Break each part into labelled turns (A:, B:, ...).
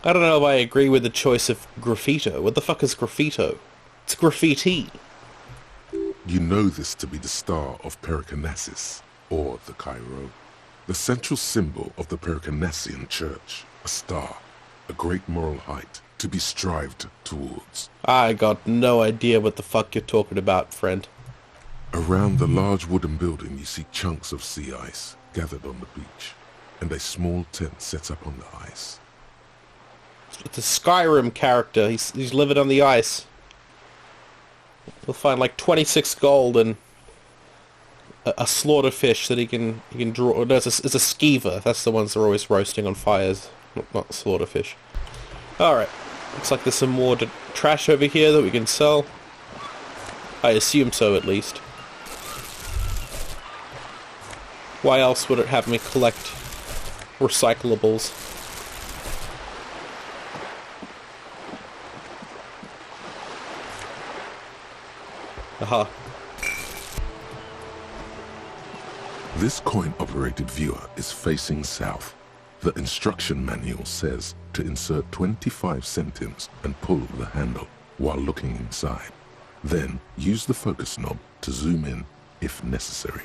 A: I don't know if I agree with the choice of graffito. What the fuck is graffito? It's graffiti.
B: You know this to be the star of Pericarnassus, or the Cairo, the central symbol of the Pericarnassian church, a star, a great moral height to be strived towards.
A: I got no idea what the fuck you're talking about, friend.
B: Around the large wooden building you see chunks of sea ice gathered on the beach, and a small tent set up on the ice.
A: It's a Skyrim character. He's living on the ice. He'll find like 26 gold and a slaughterfish that he can draw. No, it's a skeever. That's the ones that are always roasting on fires, not slaughterfish. Alright. Looks like there's some more trash over here that we can sell. I assume so, at least. Why else would it have me collect recyclables? Aha.
B: This coin-operated viewer is facing south. The instruction manual says to insert 25 centimes and pull the handle while looking inside. Then use the focus knob to zoom in if necessary.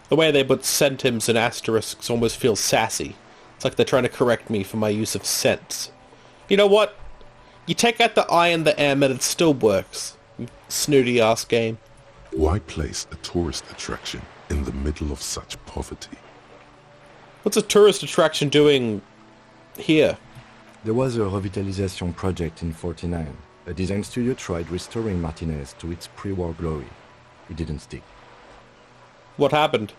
A: The way they put centimes and asterisks almost feels sassy. It's like they're trying to correct me for my use of cents. You know what? You take out the I and the M and it still works. You snooty ass game.
B: Why place a tourist attraction in the middle of such poverty?
A: What's a tourist attraction doing here?
C: There was a revitalization project in 49. A design studio tried restoring Martinez to its pre-war glory. It didn't stick.
A: What happened?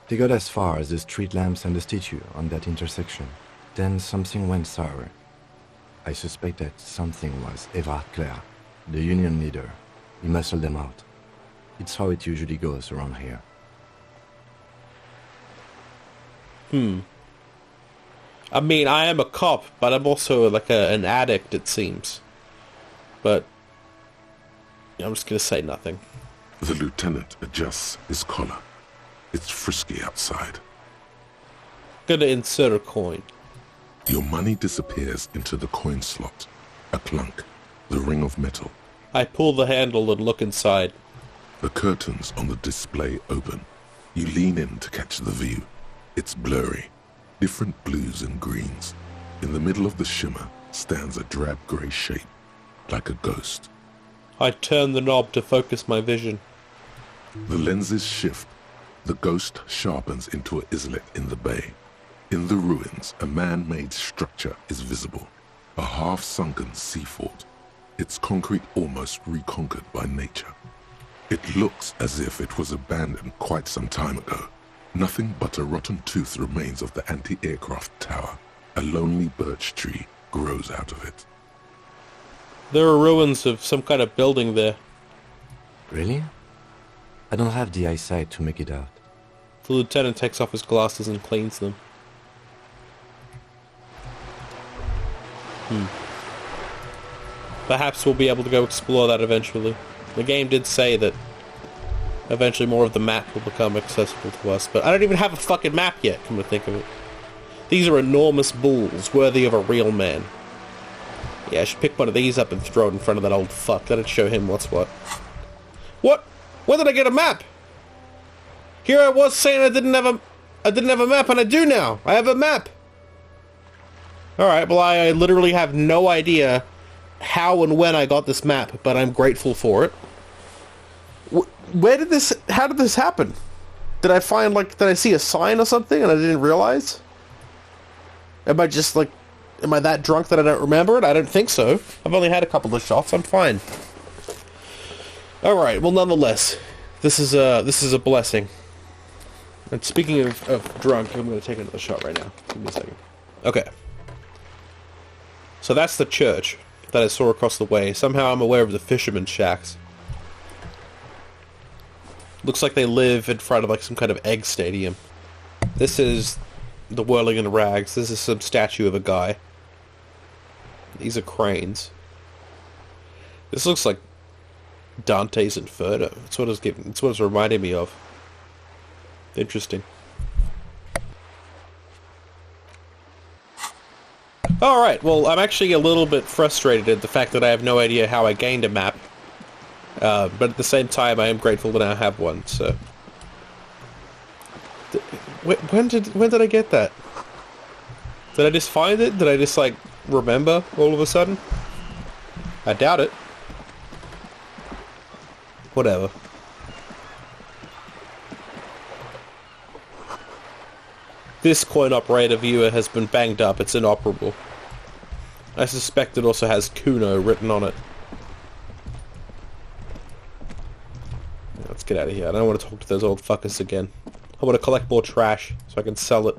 C: They got as far as the street lamps and the statue on that intersection. Then something went sour. I suspect that something was Everard Clare, the union leader. He muscled them out. It's how it usually goes around here.
A: I mean, I am a cop, but I'm also like an addict, it seems. But I'm just gonna say nothing.
B: The lieutenant adjusts his collar. It's frisky outside.
A: Gonna insert a coin.
B: Your money disappears into the coin slot. A clunk. The ring of metal.
A: I pull the handle and look inside.
B: The curtains on the display open. You lean in to catch the view. It's blurry. Different blues and greens. In the middle of the shimmer stands a drab grey shape, like a ghost.
A: I turn the knob to focus my vision.
B: The lenses shift. The ghost sharpens into an islet in the bay. In the ruins, a man-made structure is visible. A half-sunken sea fort. Its concrete almost reconquered by nature. It looks as if it was abandoned quite some time ago. Nothing but a rotten tooth remains of the anti-aircraft tower. A lonely birch tree grows out of it.
A: There are ruins of some kind of building there.
C: Really? I don't have the eyesight to make it out.
A: The lieutenant takes off his glasses and cleans them. Perhaps we'll be able to go explore that eventually. The game did say that eventually more of the map will become accessible to us, but I don't even have a fucking map yet, come to think of it. These are enormous bulls, worthy of a real man. Yeah, I should pick one of these up and throw it in front of that old fuck. That'd show him what's what. What? When did I get a map? Here I was saying I didn't have a map, and I do now. I have a map. Alright, well I literally have no idea how and when I got this map, but I'm grateful for it. How did this happen? Did I see a sign or something and I didn't realize? Am I that drunk that I don't remember it? I don't think so. I've only had a couple of shots, I'm fine. Alright, well nonetheless, this is a blessing. And speaking of drunk, I'm going to take another shot right now. Give me a second. Okay. So that's the church that I saw across the way. Somehow I'm aware of the fishermen's shacks. Looks like they live in front of like some kind of egg stadium. This is the whirling in rags. This is some statue of a guy. These are cranes. This looks like Dante's Inferno. It's what it's reminding me of. Interesting. Alright, well, I'm actually a little bit frustrated at the fact that I have no idea how I gained a map. But at the same time, I am grateful that I have one, so... When did I get that? Did I just find it? Did I just, like, remember all of a sudden? I doubt it. Whatever. This coin operator viewer has been banged up. It's inoperable. I suspect it also has Kuno written on it. Let's get out of here. I don't want to talk to those old fuckers again. I want to collect more trash so I can sell it.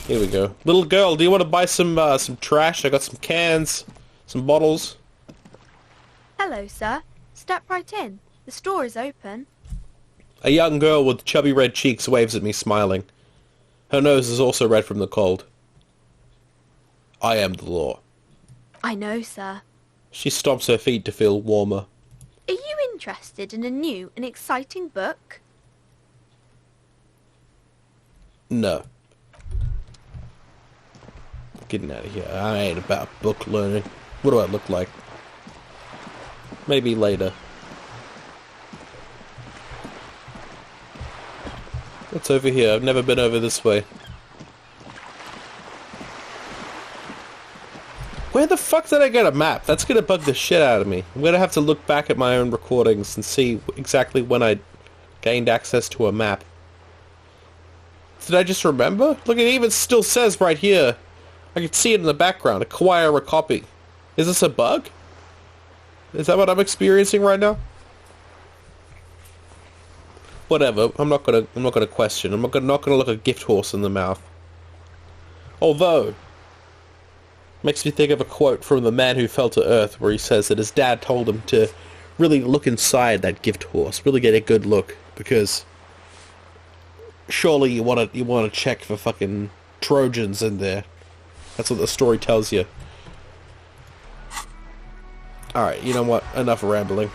A: Here we go. Little girl, do you want to buy some trash? I got some cans, some bottles.
D: Hello, sir. Step right in. The store is open.
A: A young girl with chubby red cheeks waves at me, smiling. Her nose is also red from the cold. I am the law.
D: I know, sir.
A: She stomps her feet to feel warmer.
D: Are you interested in a new and exciting book?
A: No. Getting out of here. I ain't about book learning. What do I look like? Maybe later. What's over here? I've never been over this way. Where the fuck did I get a map? That's gonna bug the shit out of me. I'm gonna have to look back at my own recordings and see exactly when I gained access to a map. Did I just remember? Look, it even still says right here. I can see it in the background. Acquire a copy. Is this a bug? Is that what I'm experiencing right now? Whatever. I'm not gonna question. I'm not gonna look a gift horse in the mouth. Although, makes me think of a quote from The Man Who Fell to Earth, where he says that his dad told him to really look inside that gift horse, really get a good look, because surely you want to check for fucking Trojans in there. That's what the story tells you. Alright, you know what? Enough rambling.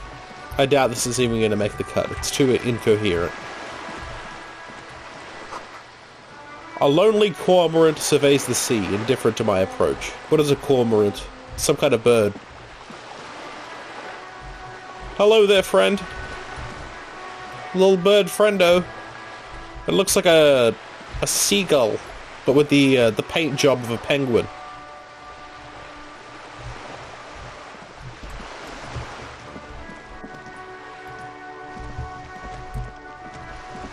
A: I doubt this is even going to make the cut. It's too incoherent. A lonely cormorant surveys the sea, indifferent to my approach. What is a cormorant? Some kind of bird. Hello there, friend. Little bird friendo. It looks like a seagull, but with the paint job of a penguin.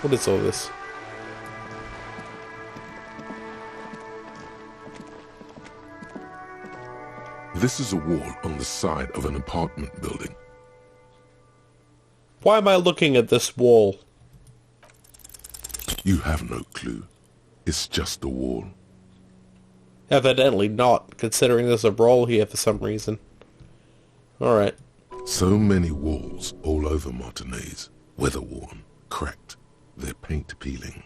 A: What is all this?
B: This is a wall on the side of an apartment building.
A: Why am I looking at this wall?
B: You have no clue. It's just a wall.
A: Evidently not, considering there's a roll here for some reason. Alright.
B: So many walls all over Martinez. Weather-worn, cracked, their paint peeling.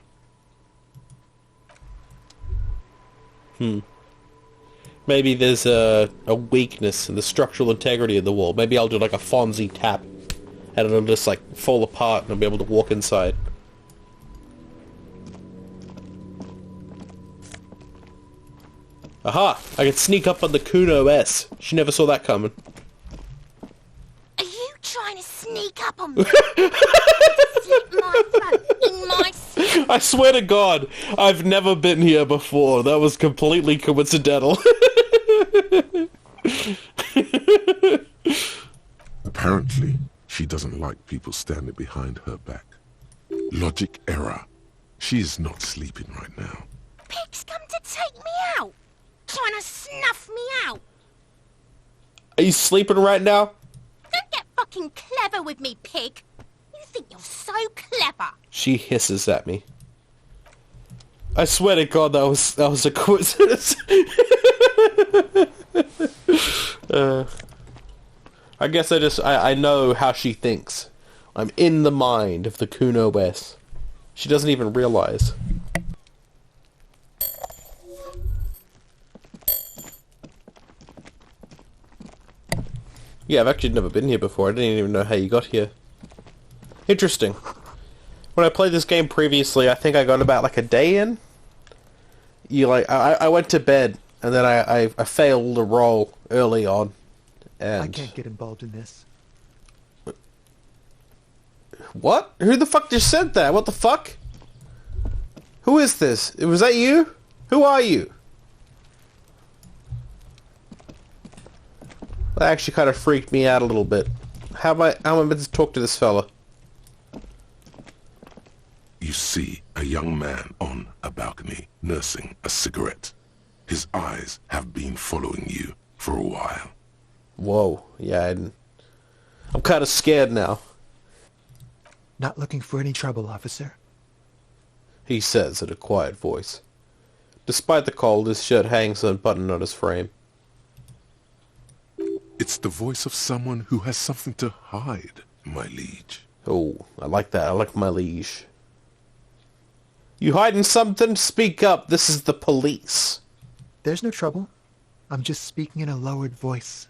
A: Maybe there's a weakness in the structural integrity of the wall. Maybe I'll do like a Fonzie tap, and it'll just like fall apart and I'll be able to walk inside. Aha! I can sneak up on the Kuno S. She never saw that coming.
E: Are you trying to sneak up on me? Slip my throat in my sleep.
A: I swear to God, I've never been here before. That was completely coincidental.
B: Apparently, she doesn't like people standing behind her back. Logic error. She is not sleeping right now.
E: Pig's come to take me out. Trying to snuff me out.
A: Are you sleeping right now?
E: Don't get fucking clever with me, pig. You think you're so clever.
A: She hisses at me. I swear to God, that was a coincidence. I guess I know how she thinks. I'm in the mind of the Kuno S. She doesn't even realize. Yeah, I've actually never been here before. I didn't even know how you got here. Interesting. When I played this game previously, I think I got about like a day in. You like, I went to bed, and then I failed a roll early on, and...
F: I can't get involved in this.
A: What? Who the fuck just said that? What the fuck? Who is this? Was that you? Who are you? That actually kind of freaked me out a little bit. How am I meant to talk to this fella?
B: You see a young man on a balcony nursing a cigarette. His eyes have been following you for a while.
A: Whoa. Yeah, I'm kind of scared now.
F: Not looking for any trouble, officer.
A: He says in a quiet voice. Despite the cold, his shirt hangs unbuttoned on his frame.
B: It's the voice of someone who has something to hide, my liege.
A: Oh, I like that. I like my liege. You hiding something? Speak up. This is the police.
F: There's no trouble. I'm just speaking in a lowered voice.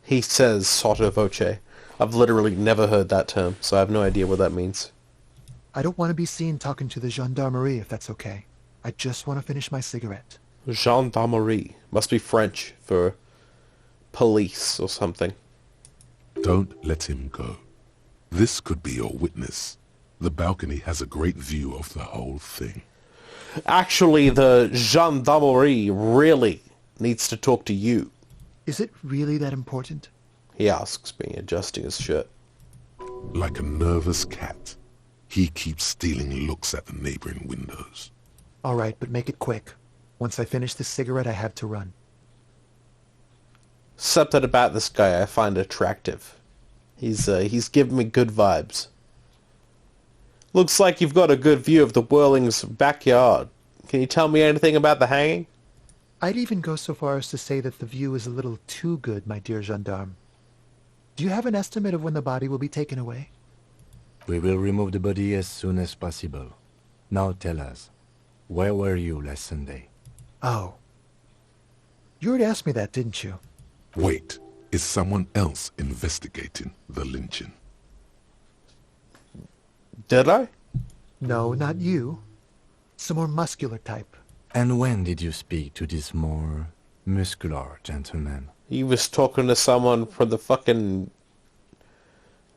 A: He says sotto voce. I've literally never heard that term, so I have no idea what that means.
F: I don't want to be seen talking to the gendarmerie, if that's okay. I just want to finish my cigarette.
A: Gendarmerie. Must be French for police or something.
B: Don't let him go. This could be your witness. The balcony has a great view of the whole thing.
A: Actually, the gendarmerie really needs to talk to you.
F: Is it really that important?
A: He asks me, adjusting his shirt.
B: Like a nervous cat, he keeps stealing looks at the neighboring windows.
F: All right, but make it quick. Once I finish this cigarette, I have to run.
A: Something about this guy I find attractive. He's giving me good vibes. Looks like you've got a good view of the Whirling's backyard. Can you tell me anything about the hanging?
F: I'd even go so far as to say that the view is a little too good, my dear gendarme. Do you have an estimate of when the body will be taken away?
C: We will remove the body as soon as possible. Now tell us, where were you last Sunday?
F: Oh. You already asked me that, didn't you?
B: Wait, is someone else investigating the lynching?
A: Did I?
F: No, not you. Some more muscular type.
C: And when did you speak to this more muscular gentleman?
A: He was talking to someone from the fucking...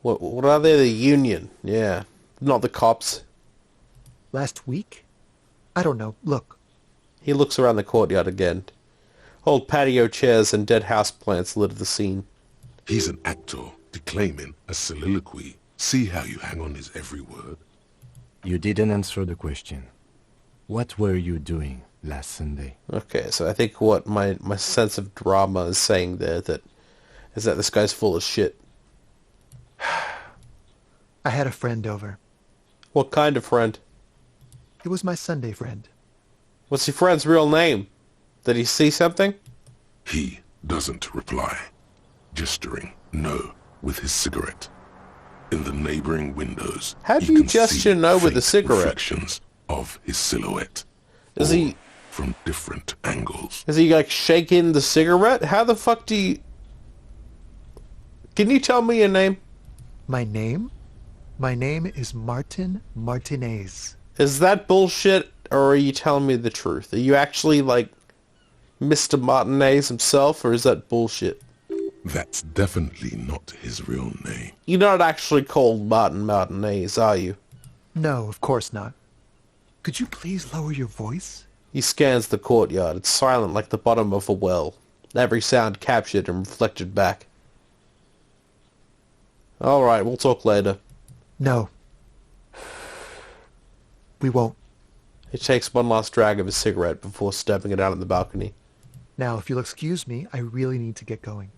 A: What are they? The union. Yeah. Not the cops.
F: Last week? I don't know. Look.
A: He looks around the courtyard again. Old patio chairs and dead houseplants litter the scene.
B: He's an actor declaiming a soliloquy. See how you hang on his every word?
C: You didn't answer the question. What were you doing last Sunday?
A: Okay, so I think what my sense of drama is saying there is that this guy's full of shit.
F: I had a friend over.
A: What kind of friend?
F: It was my Sunday friend.
A: What's your friend's real name? Did he see something?
B: He doesn't reply, gesturing no with his cigarette. In the neighboring windows,
A: How do you gesture no with a cigarette?
B: Reflections of his silhouette.
A: Is he
B: from different angles?
A: Is he like shaking the cigarette? How the fuck do you... Can you tell me your name?
F: My name? My name is Martin Martinez.
A: Is that bullshit, or are you telling me the truth? Are you actually like Mr. Martinez himself, or is that bullshit?
B: That's definitely not his real name.
A: You're not actually called Martin Martinez, are you?
F: No, of course not. Could you please lower your voice?
A: He scans the courtyard. It's silent like the bottom of a well. Every sound captured and reflected back. Alright, we'll talk later.
F: No. We won't.
A: He takes one last drag of his cigarette before stepping it out on the balcony.
F: Now, if you'll excuse me, I really need to get going.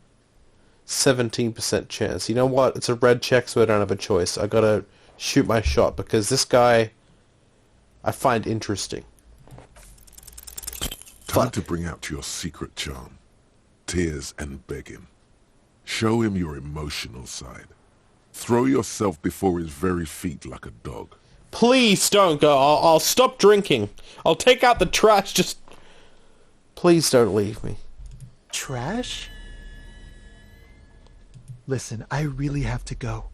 A: 17% chance. You know what? It's a red check, so I don't have a choice. I gotta shoot my shot, because this guy I find interesting.
B: Time to bring out your secret charm. Tears and begging. Show him your emotional side. Throw yourself before his very feet like a dog.
A: Please don't go. I'll stop drinking. I'll take out the trash. Just... Please don't leave me.
F: Trash? Listen, I really have to go.